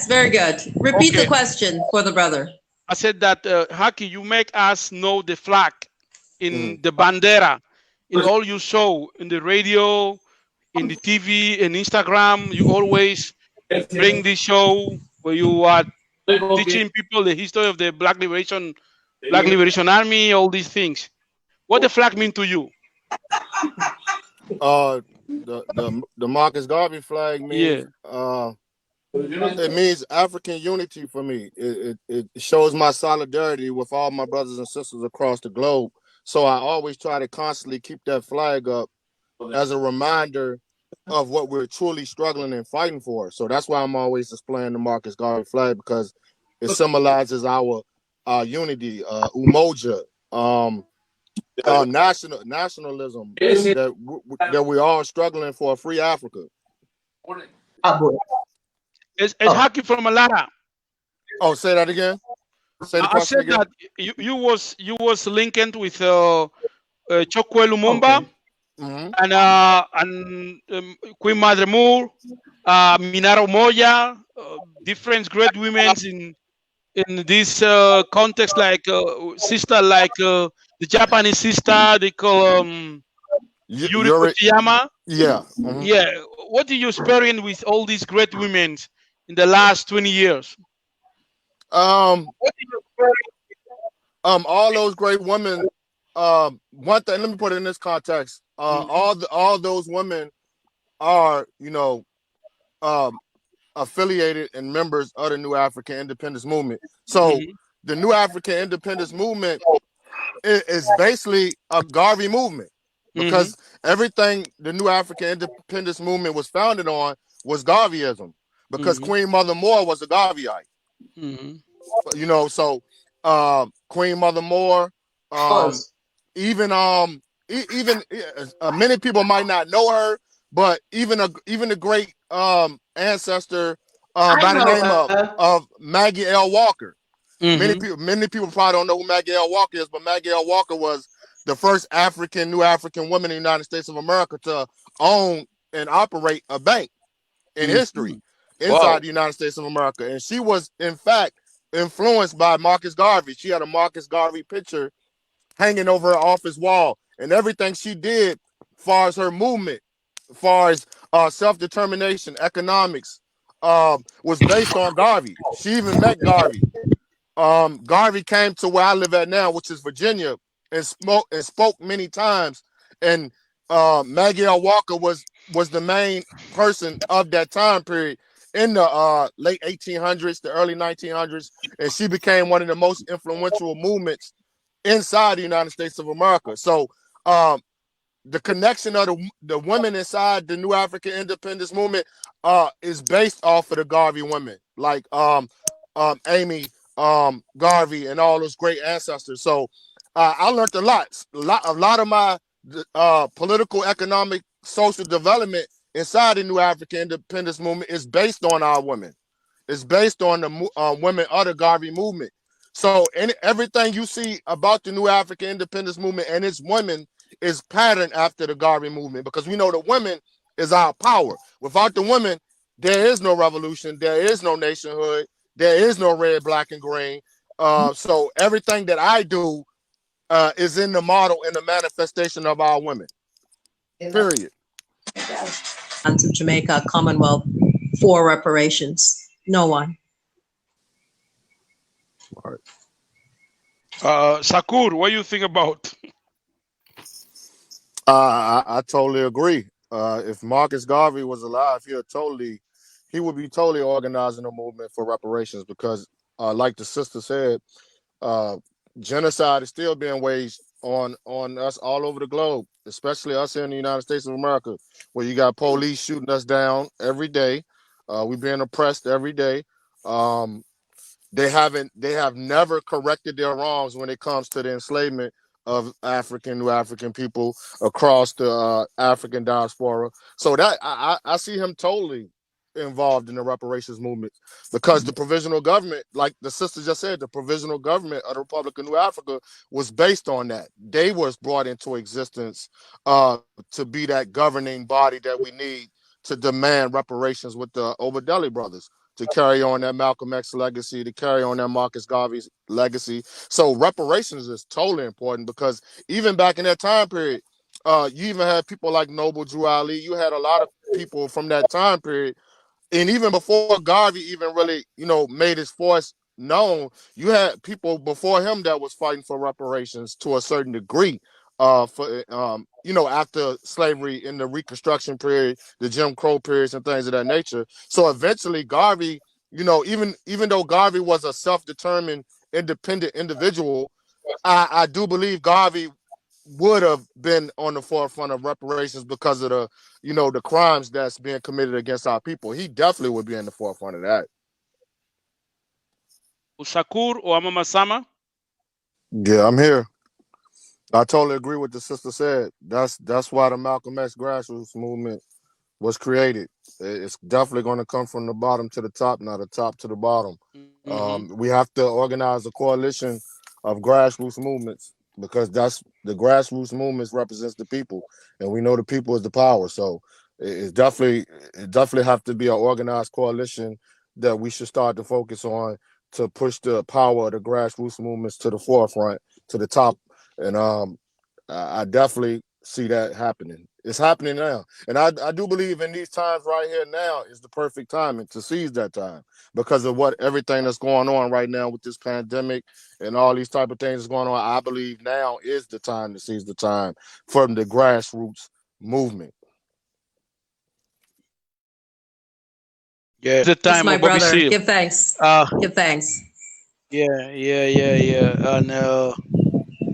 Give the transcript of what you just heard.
Yes, very good. Repeat the Okay, question for the brother. I said that Haki, you make us know the flag Mhm. in the bandera in all you show in the radio, in the TV, and Instagram. You always bring this show where you are teaching people the history of the Black Liberation Army, all these things. What the flag mean to you? Uh, the Marcus Garvey flag Yeah. means it means African unity for me. It shows my solidarity with all my brothers and sisters across the globe. So I always try to constantly keep that flag up as a reminder of what we're truly struggling and fighting for. So that's why I'm always displaying the Marcus Garvey flag, because it symbolizes our unity, umoja, um, nationalism that we're all struggling for a free Africa. It's Haki from Alara. Oh, say that again. Say the I question said again. that you was linked with Chokwe Lumumba Hmm. and Queen Madre Moore, Minaro Moya, different great women in this context, like sister, like the Japanese sister they call Yuri You're Kochiyama. yeah. Hmm. Yeah, what do you experience with all these great women in the last 20 years? Um, all those great women. One thing. Let me put it in this context. Mhm. All those women are, um, affiliated and members of the New African Independence Movement. So Mhm. the New African Independence Movement is basically a Garvey movement, Mhm. because everything the New African Independence Movement was founded on was Garveyism, because Mhm. Queen Mother Moore was a Garveyite. Mhm. So Queen Mother Moore, um, even many people might not know her, but even a great ancestor by the name of Maggie L. Walker. Mhm. Many people probably don't know who Maggie L. Walker is, but Maggie L. Walker was the first New African woman in the United States of America to own and operate a bank in history Mhm. inside Wow. the United States of America. And she was, in fact, influenced by Marcus Garvey. She had a Marcus Garvey picture hanging over her office wall. And everything she did, as far as her movement, as far as self-determination, economics, was based on Garvey. She even met Garvey. Garvey came to where I live at now, which is Virginia, and spoke many times. And Maggie L. Walker was the main person of that time period in the late 1800s, the early 1900s, and she became one of the most influential movements inside the United States of America. So um, the connection of the women inside the New African Independence Movement is based off of the Garvey women, like Amy Garvey and all those great ancestors. So I learned a lot of my political, economic, social development inside the New African Independence Movement is based on our women. It's based on the women of the Garvey movement. So everything you see about the New African Independence Movement and its women is patterned after the Garvey movement, because we know the women is our power. Without the women, there is no revolution, there is no nationhood, there is no red, black, and green. So everything that I do is in the model and the manifestation of our women. Period. To Jamaica, Commonwealth for reparations. No one. Right. Shakur, what do you think about? I totally agree. If Marcus Garvey was alive, he would be totally organizing a movement for reparations, because, like the sister said, uh, genocide is still being waged on us all over the globe, especially us here in the United States of America, where you got police shooting us down every day. We being oppressed every day. Um, they have never corrected their wrongs when it comes to the enslavement of New African people across the African diaspora. So that I see him totally involved in the reparations movement, because the provisional government, like the sister just said, the provisional government of the Republic of New Africa was based on that. They was brought into existence to be that governing body that we need to demand reparations with the Obadeli brothers. to carry on that Malcolm X legacy, to carry on that Marcus Garvey legacy. So reparations is totally important because even back in that time period, you even had people like Noble Drew Ali. You had a lot of people from that time period, and even before Garvey even really, made his force known, you had people before him that was fighting for reparations to a certain degree. For after slavery in the Reconstruction period, the Jim Crow periods, and things of that nature. So eventually, Garvey, even though Garvey was a self-determined, independent individual, I do believe Garvey would have been on the forefront of reparations because of the crimes that's being committed against our people. He definitely would be in the forefront of that. Shakur or Mama Sama? Yeah, I'm here. I totally agree with the sister said. That's why the Malcolm X grassroots movement was created. It's definitely going to come from the bottom to the top, not the top to the bottom. We have to organize a coalition of grassroots movements because that's the grassroots movements represents the people, and we know the people is the power. So it definitely have to be an organized coalition that we should start to focus on to push the power of the grassroots movements to the forefront, to the top, and I definitely see that happening. It's happening now. And I do believe in these times right here now is the perfect timing to seize that time because of everything that's going on right now with this pandemic and all these type of things that's going on. I believe now is the time to seize the time from the grassroots movement. Yeah, the Yes, time my of Bobby brother. Seale. Give thanks. Uh, Give thanks. yeah. And